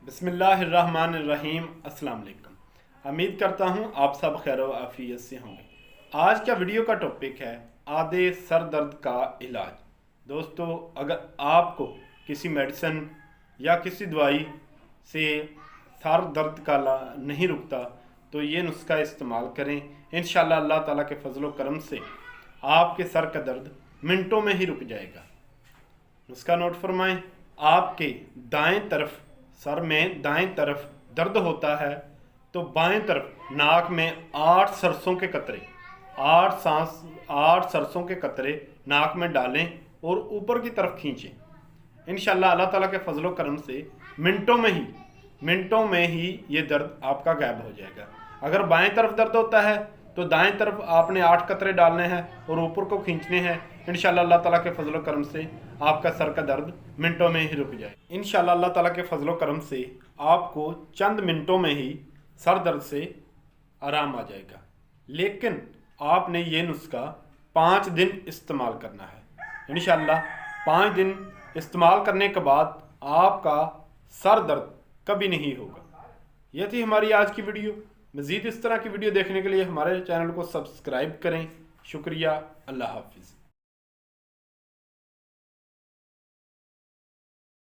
बिस्मिल्लाहिर्रहमानिर्रहीम। अस्सलाम वालेकुम। उम्मीद करता हूँ आप सब खैर व आफियत से होंगे। आज का वीडियो का टॉपिक है आधे सर दर्द का इलाज। दोस्तों, अगर आपको किसी मेडिसिन या किसी दवाई से सर दर्द का नहीं रुकता तो ये नुस्खा इस्तेमाल करें। इंशाअल्लाह अल्लाह ताला के फजल व करम से आपके सर का दर्द मिनटों में ही रुक जाएगा। नुस्खा नोट फरमाएं। आपके दाएं तरफ सर में दाएं तरफ दर्द होता है तो बाएं तरफ नाक में 8 सरसों के कतरे 8 सरसों के कतरे नाक में डालें और ऊपर की तरफ खींचें। इंशाअल्लाह अल्लाह ताला के फजल व करम से मिनटों में ही ये दर्द आपका गायब हो जाएगा। अगर बाएं तरफ दर्द होता है तो दाएं तरफ आपने 8 कतरे डालने हैं और ऊपर को खींचने हैं। इंशाअल्लाह अल्लाह ताला के फजल व करम से आपका सर का दर्द मिनटों में ही रुक जाए। इंशाअल्लाह अल्लाह ताला के फजल व करम से आपको चंद मिनटों में ही सर दर्द से आराम आ जाएगा। लेकिन आपने ये नुस्खा 5 दिन इस्तेमाल करना है। इंशाअल्लाह 5 दिन इस्तेमाल करने के बाद आपका सर दर्द कभी नहीं होगा। यह थी हमारी आज की वीडियो। मज़ीद इस तरह की वीडियो देखने के लिए हमारे चैनल को सब्सक्राइब करें। शुक्रिया। अल्लाह हाफिज़।